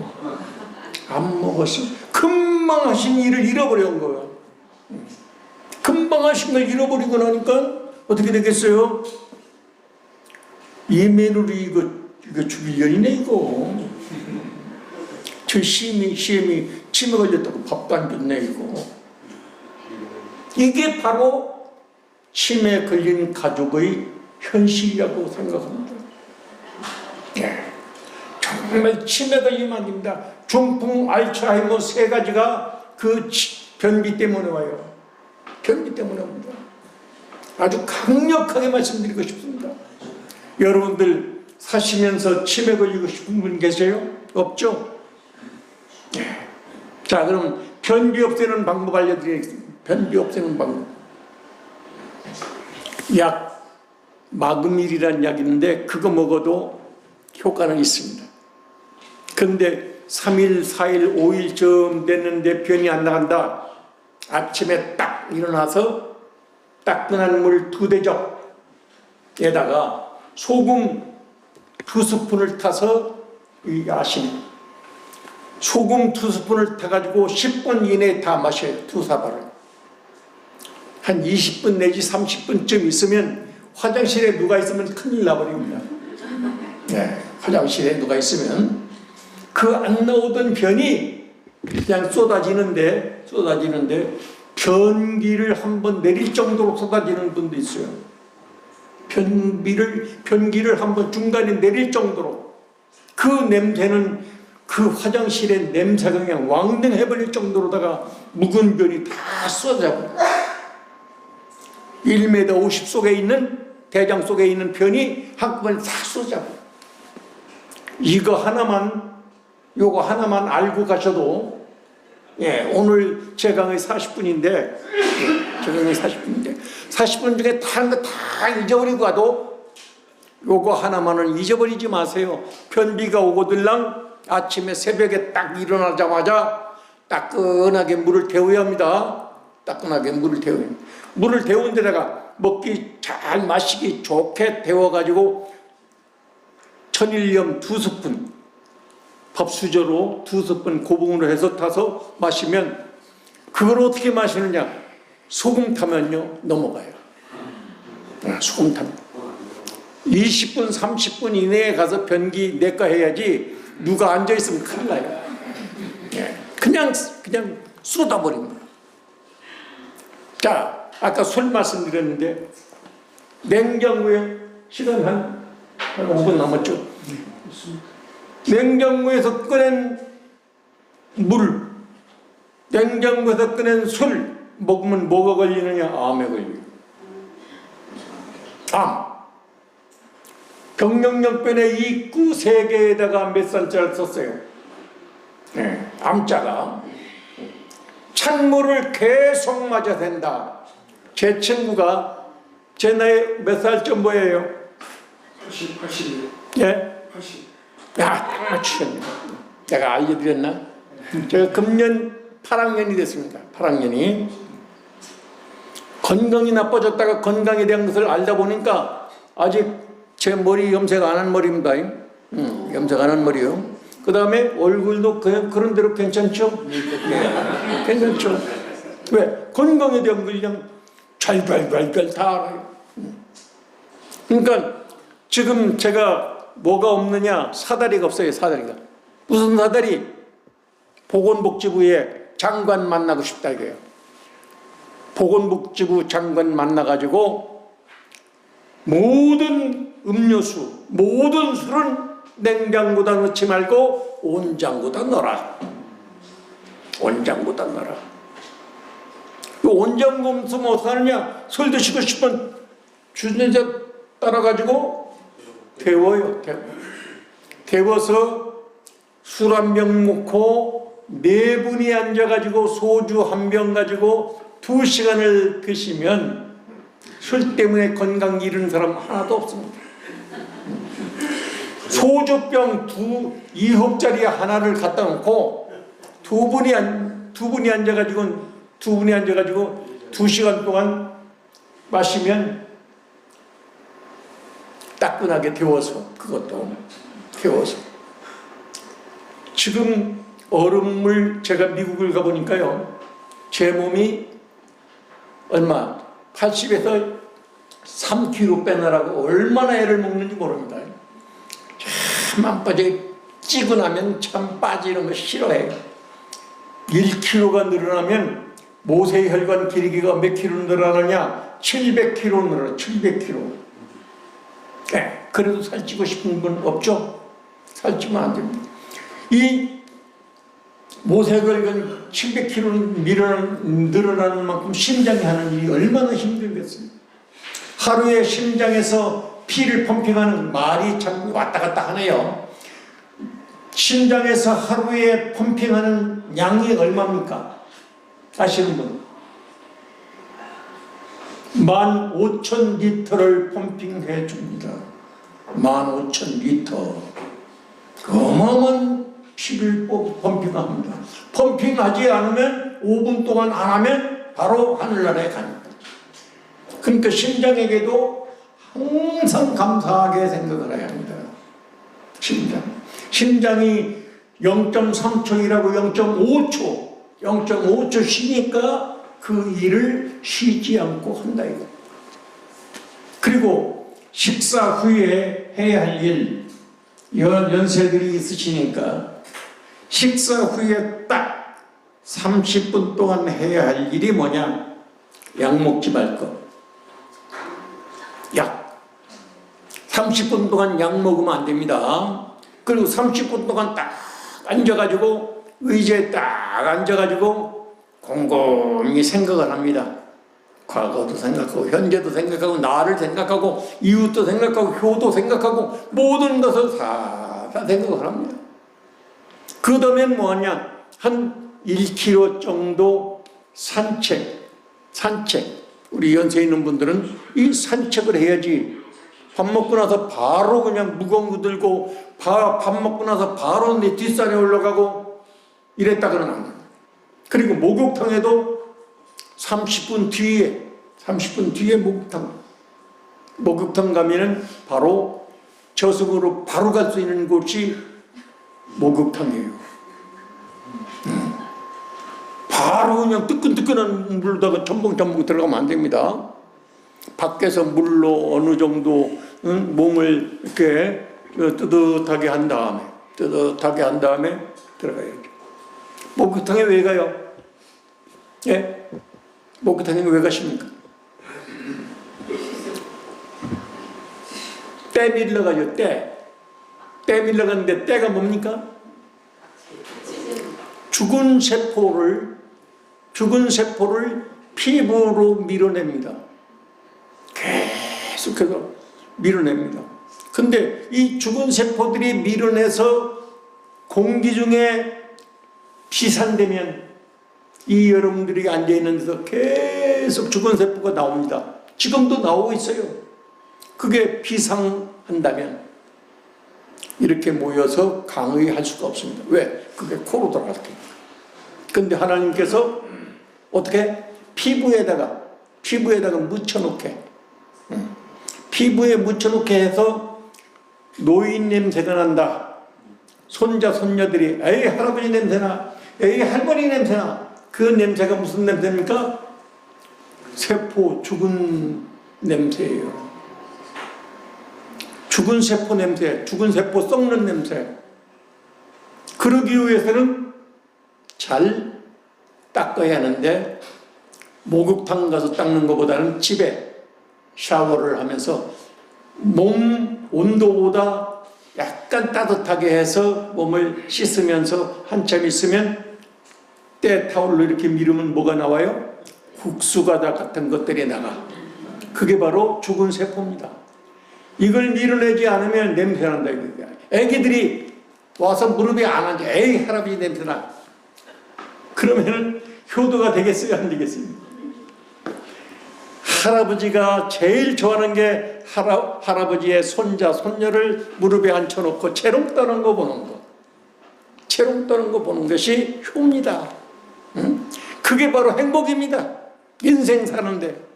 금방 하신 일을 잃어버린 거예요. 금방 하신 걸 잃어버리고 나니까 어떻게 되겠어요? 이 며느리 이거 이거 죽일 년이네 이거. 저 시엠이 치매 걸렸다고 밥도 안 줬네 이거. 이게 바로 치매 걸린 가족의 현실이라고 생각합니다. 예. 정말 치매 걸리면 안 됩니다. 중풍, 알츠하이머 세 가지가 그 변비 때문에 와요. 변비 때문에 옵니다. 아주 강력하게 말씀드리고 싶습니다. 여러분들 사시면서 치매 걸리고 싶은 분 계세요? 없죠? 예. 자, 그럼 변비 없애는 방법 알려드리겠습니다. 변비 없애는 방법. 약, 마그밀이라는 약이 있는데 그거 먹어도 효과는 있습니다. 근데 3일, 4일, 5일쯤 됐는데 변이 안 나간다. 아침에 딱 일어나서 따끈한 물 2대접에다가 소금 2스푼을 타서 이 아신 소금 2스푼을 타가지고 10분 이내에 다 마셔요. 2사발을. 한 20분 내지 30분쯤 있으면 화장실에 누가 있으면 큰일 나버립니다. 네, 화장실에 누가 있으면 그 안 나오던 변이 그냥 쏟아지는데 변기를 한번 내릴 정도로 쏟아지는 분도 있어요. 변기를 한번 중간에 내릴 정도로 그 냄새는 그 화장실의 냄새가 그냥 왕등해버릴 정도로다가 묵은 변이 다 쏟아져. 1m 50 속에 있는 대장 속에 있는 변이 한꺼번에 다 쏟아져. 요거 하나만 알고 가셔도, 예, 오늘 제 강의 40분인데, 40분 중에 다른 거 다 잊어버리고 가도 요거 하나만은 잊어버리지 마세요. 변비가 오고들랑 아침에 새벽에 딱 일어나자마자 따끈하게 물을 데워야 합니다. 따끈하게 물을 데워야 합니다. 물을 데운 데다가 먹기 잘 마시기 좋게 데워가지고 천일염 2스푼, 밥수저로 2스푼 고봉으로 해서 타서 마시면, 그걸 어떻게 마시느냐? 소금 타면요 넘어가요. 소금 타면 20분 30분 이내에 가서 변기 내과 해야지 누가 앉아있으면 큰일 나요. 그냥 쏟아버립니다. 자, 아까 술 말씀드렸는데 냉장고에 시간 한 5분 남았죠. 냉장고에서 꺼낸 물, 냉장고에서 꺼낸 술 먹으면 뭐가 걸리느냐? 암에 걸려요. 암. 병력역변의 입구 3개에다가 몇 살짜리 썼어요. 네, 암자가. 찬물을 계속 맞아야 된다. 제 친구가 제 나이 몇 살쯤 보여요? 80. 예? 80. 야, 딱 맞추셨네. 내가 알려드렸나? 제가 금년 8학년이 됐습니다. 8학년이. 건강이 나빠졌다가 건강에 대한 것을 알다 보니까 아직 제 머리 염색 안 한 머리입니다. 염색 안 한 머리요. 그 다음에 얼굴도 그런 대로 괜찮죠? 네, 괜찮죠? 왜? 건강에 대한 걸 그냥 잘 다 알아요. 그러니까 지금 제가 뭐가 없느냐? 사다리가 없어요. 사다리가. 무슨 사다리? 보건복지부에 장관 만나고 싶다 이거예요. 보건복지부 장관 만나가지고 모든 음료수, 모든 술은 냉장고다 넣지 말고 온장고다 넣어라. 온장고다 넣어라. 온장고 없으면 어떻게 하느냐? 술 드시고 싶으면 주전자 따라가지고 데워요. 데워서 술 한 병 놓고 4분이 앉아가지고 소주 한 병 가지고 2시간을 드시면 술 때문에 건강 잃은 사람 하나도 없습니다. 소주병 2홉짜리 하나를 갖다 놓고 두 분이 앉아가지고 2시간 동안 마시면 따끈하게 데워서, 그것도 데워서. 지금 얼음물, 제가 미국을 가보니까요, 제 몸이 얼마 80에서 3kg 빼느라고 얼마나 애를 먹는지 모릅니다. 참 빠져 찌고 나면 참 빠지는 거 싫어해요. 1kg가 늘어나면 모세 혈관 길이가 몇 킬로 늘어나느냐? 700kg 늘어나. 700kg. 네, 그래도 살찌고 싶은 분 없죠? 살찌면 안 됩니다. 이 모세 혈관 700kg 늘어나는 만큼 심장이 하는 일이 얼마나 힘들겠어요. 하루에 심장에서 피를 펌핑하는 말이 참 왔다 갔다 하네요. 심장에서 하루에 펌핑하는 양이 얼마입니까? 아시는 분? 15,000리터를 펌핑해 줍니다. 15,000리터. 어마어마한 피를 펌핑합니다. 펌핑하지 않으면 5분 동안 안 하면 바로 하늘나라에 갑니다. 그러니까 심장에게도 항상 감사하게 생각을 해야 합니다. 심장이 0.3초이라고 0.5초 쉬니까 그 일을 쉬지 않고 한다 이거. 그리고 식사 후에 해야 할 일, 연세들이 있으시니까 식사 후에 딱 30분 동안 해야 할 일이 뭐냐? 약 먹지 말 것. 약. 30분 동안 약 먹으면 안 됩니다. 그리고 30분 동안 딱 앉아가지고 의자에 딱 앉아가지고 곰곰이 생각을 합니다. 과거도 생각하고 현재도 생각하고 나를 생각하고 이웃도 생각하고 효도 생각하고 모든 것을 다 생각을 합니다. 그 다음에 뭐하냐? 한 1km 정도 산책. 우리 연세 있는 분들은 이 산책을 해야지. 밥 먹고 나서 바로 그냥 무거운 거 들고 밥 먹고 나서 바로 내 뒷산에 올라가고 이랬다고는 안 돼요. 그리고 목욕탕에도 30분 뒤에 목욕탕 가면은 바로 저승으로 바로 갈 수 있는 곳이 목욕탕이에요. 바로 그냥 뜨끈뜨끈한 물로다가 첨벙첨벙 들어가면 안 됩니다. 밖에서 물로 어느 정도 몸을 이렇게 뜨뜻하게 한 다음에 들어가야죠. 목욕탕에 왜 가요? 예? 목욕탕에 왜 가십니까? 때 밀러 가죠. 때 밀러 가는데 때가 뭡니까? 죽은 세포를 피부로 밀어냅니다. 계속해서 밀어냅니다. 근데 이 죽은 세포들이 밀어내서 공기 중에 비산되면 이 여러분들이 앉아있는 데서 계속 죽은 세포가 나옵니다. 지금도 나오고 있어요. 그게 비상한다면 이렇게 모여서 강의할 수가 없습니다. 왜? 그게 코로 들어갈 테니까. 근데 하나님께서 어떻게? 피부에다가 묻혀놓게. 피부에 묻혀놓게 해서 노인 냄새가 난다. 손자 손녀들이 에이 할아버지 냄새나, 에이 할머니 냄새나. 그 냄새가 무슨 냄새입니까? 세포 죽은 냄새예요. 죽은 세포 냄새, 죽은 세포 썩는 냄새. 그러기 위해서는 잘 닦아야 하는데 목욕탕 가서 닦는 것보다는 집에 샤워를 하면서 몸 온도보다 약간 따뜻하게 해서 몸을 씻으면서 한참 있으면 때 타올로 이렇게 밀으면 뭐가 나와요? 국수가닥 같은 것들이 나가. 그게 바로 죽은 세포입니다. 이걸 밀어내지 않으면 냄새난다. 애기들이 와서 무릎에 안 앉아. 에이 할아버지 냄새나. 그러면은 효도가 되겠어요? 안 되겠어요? 할아버지가 제일 좋아하는 게 할아버지의 손자, 손녀를 무릎에 앉혀놓고 채롱 떠는 거 보는 거. 채롱 떠는 거 보는 것이 효입니다. 그게 바로 행복입니다. 인생 사는데.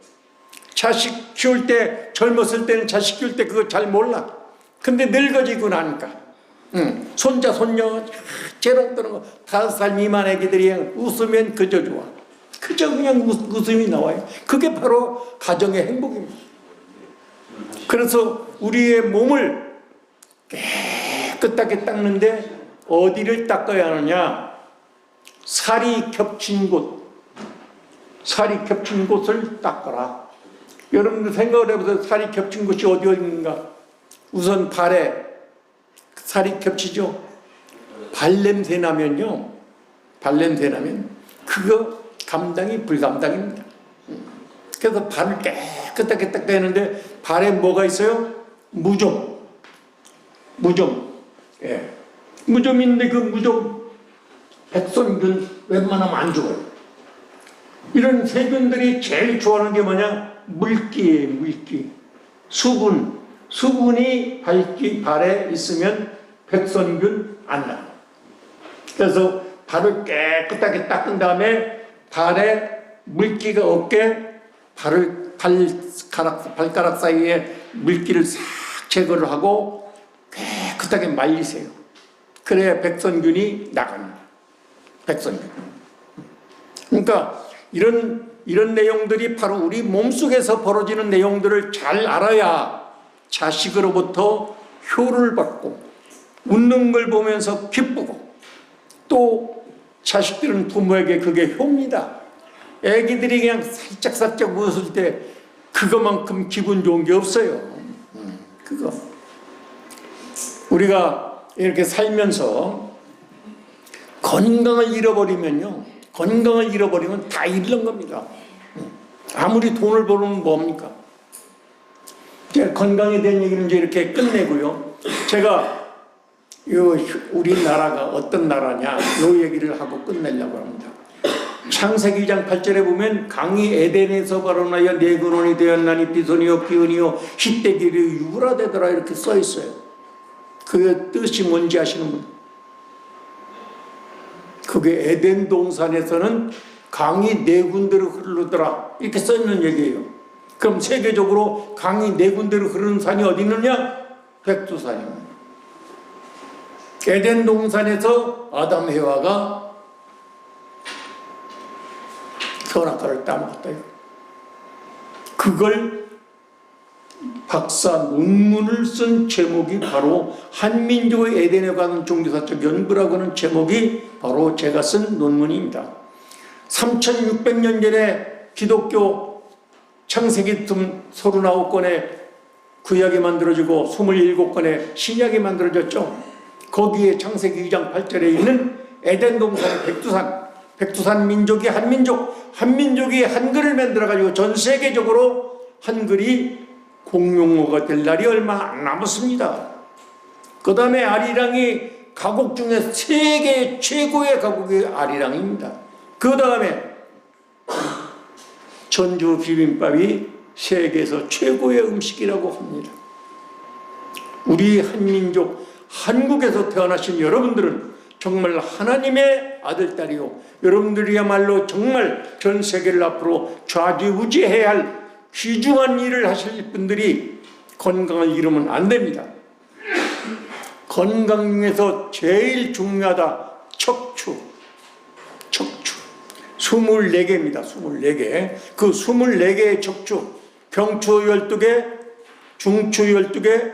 자식 키울 때, 젊었을 때는 자식 키울 때 그거 잘 몰라. 근데 늙어지고 나니까. 손자, 손녀, 재롱 떠는 거, 5살 미만 애기들이 웃으면 그저 좋아. 그저 그냥 웃음이 나와요. 그게 바로 가정의 행복입니다. 그래서 우리의 몸을 깨끗하게 닦는데 어디를 닦아야 하느냐? 살이 겹친 곳을 닦아라. 여러분들 생각을 해보세요. 살이 겹친 곳이 어디인가? 우선 발에 살이 겹치죠. 발냄새 나면요. 발냄새 나면 그거 감당이 불감당입니다. 그래서 발을 깨끗하게 닦아야 하는데 발에 뭐가 있어요? 무좀. 예. 무좀인데 그 무좀 백선균 웬만하면 안 죽어요. 이런 세균들이 제일 좋아하는 게 뭐냐? 물기예요. 물기. 수분이 발에 있으면 백선균 안 나요. 그래서 발을 깨끗하게 닦은 다음에 발에 물기가 없게 발가락 사이에 물기를 싹 제거를 하고 깨끗하게 말리세요. 그래야 백선균이 나갑니다. 백선균. 그러니까 이런 내용들이 바로 우리 몸속에서 벌어지는 내용들을 잘 알아야 자식으로부터 효를 받고 웃는 걸 보면서 기쁘고 또 자식들은 부모에게 그게 효입니다. 애기들이 그냥 살짝 웃을 때 그거만큼 기분 좋은 게 없어요. 그거. 우리가 이렇게 살면서 건강을 잃어버리면 다 잃는 겁니다. 아무리 돈을 벌으면 뭡니까? 건강에 대한 얘기는 이제 이렇게 끝내고요. 제가 우리나라가 어떤 나라냐 이 얘기를 하고 끝내려고 합니다. 창세기 2장 8절에 보면 강이 에덴에서 발원하여 네 근원이 되었나니 비손이요 기은이요 히떼기로 유라되더라 이렇게 써 있어요. 그 뜻이 뭔지 아시는 분? 그게 에덴 동산에서는 강이 네 군데로 흐르더라 이렇게 써 있는 얘기예요. 그럼 세계적으로 강이 네 군데로 흐르는 산이 어디 있느냐? 백두산입니다. 에덴 동산에서 아담 해와가 선악과를 따먹었다. 그걸 박사 논문을 쓴 제목이 바로 한민족의 에덴에 관한 종교사적 연구라고 하는 제목이 바로 제가 쓴 논문입니다. 3600년 전에 기독교 창세기 39권의 구약이 만들어지고 27권의 신약이 만들어졌죠. 거기에 창세기 2장 8절에 있는 에덴 동산의 백두산 민족이 한민족이 한글을 만들어가지고 전 세계적으로 한글이 공용어가 될 날이 얼마 안 남았습니다. 그 다음에 아리랑이 가곡 중에 세계 최고의 가곡이 아리랑입니다. 그 다음에 전주 비빔밥이 세계에서 최고의 음식이라고 합니다. 우리 한민족, 한국에서 태어나신 여러분들은 정말 하나님의 아들, 딸이요. 여러분들이야말로 정말 전 세계를 앞으로 좌지우지해야 할 귀중한 일을 하실 분들이 건강을 잃으면 안 됩니다. 건강 중에서 제일 중요하다. 척추. 24개입니다. 24개. 그 24개의 척추. 병추 12개, 중추 12개,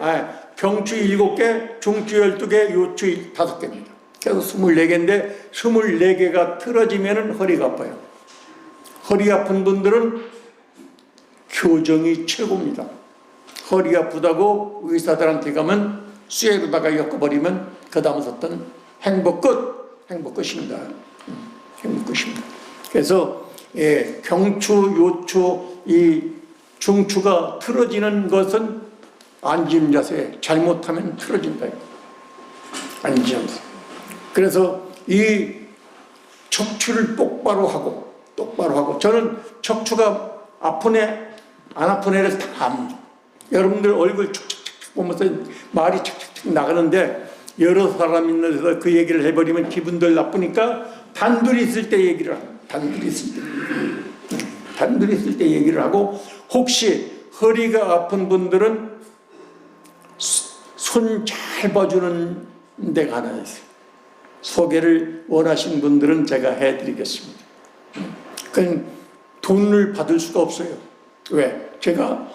병추 7개, 중추 12개, 요추 5개입니다. 그래서 24개인데 24개가 틀어지면 허리가 아파요. 허리 아픈 분들은 교정이 최고입니다. 허리 아프다고 의사들한테 가면 쇠로다가 엮어버리면 그 다음부터는 행복 끝입니다. 행복 끝입니다. 그래서 병추, 요추, 이 중추가 틀어지는 것은 앉은 자세, 잘못하면 틀어진다. 앉은 자세. 그래서 이 척추를 똑바로 하고 저는 척추가 아픈 애, 안 아픈 애를 다 압니다. 여러분들 얼굴 촉촉촉 보면서 말이 촉촉촉 나가는데 여러 사람 있는 데서 그 얘기를 해버리면 기분들 나쁘니까 단둘이 있을 때 얘기를 합니다. 단둘이 있을 때 얘기를 하고, 혹시 허리가 아픈 분들은 손 잘 봐주는 데가 하나 있어요. 소개를 원하시는 분들은 제가 해드리겠습니다. 그냥 돈을 받을 수가 없어요. 왜? 제가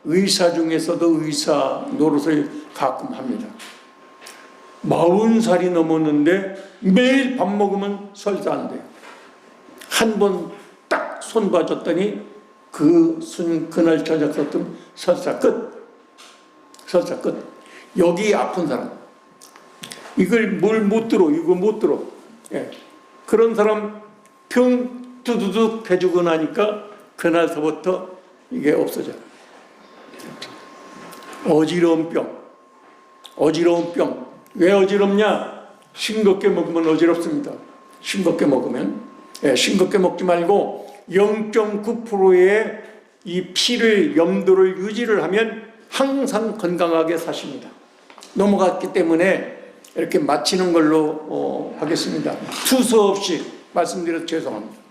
의사 중에서도 의사 노릇을 가끔 합니다. 40살이 넘었는데 매일 밥 먹으면 설사 안 돼요. 한 번 딱 손 봐줬더니 그날 저녁 썼던 설사 끝. 설사 끝. 여기 아픈 사람. 이걸 뭘 못 들어. 이거 못 들어. 예. 그런 사람 병 두두둑 해주고 나니까 그날서부터 이게 없어져요. 어지러운 병. 어지러운 병. 왜 어지럽냐? 싱겁게 먹으면 어지럽습니다. 싱겁게 먹으면. 예, 싱겁게 먹지 말고 0.9%의 이 피를, 염도를 유지를 하면 항상 건강하게 사십니다. 넘어갔기 때문에 이렇게 마치는 걸로 하겠습니다. 투수 없이 말씀드려서 죄송합니다.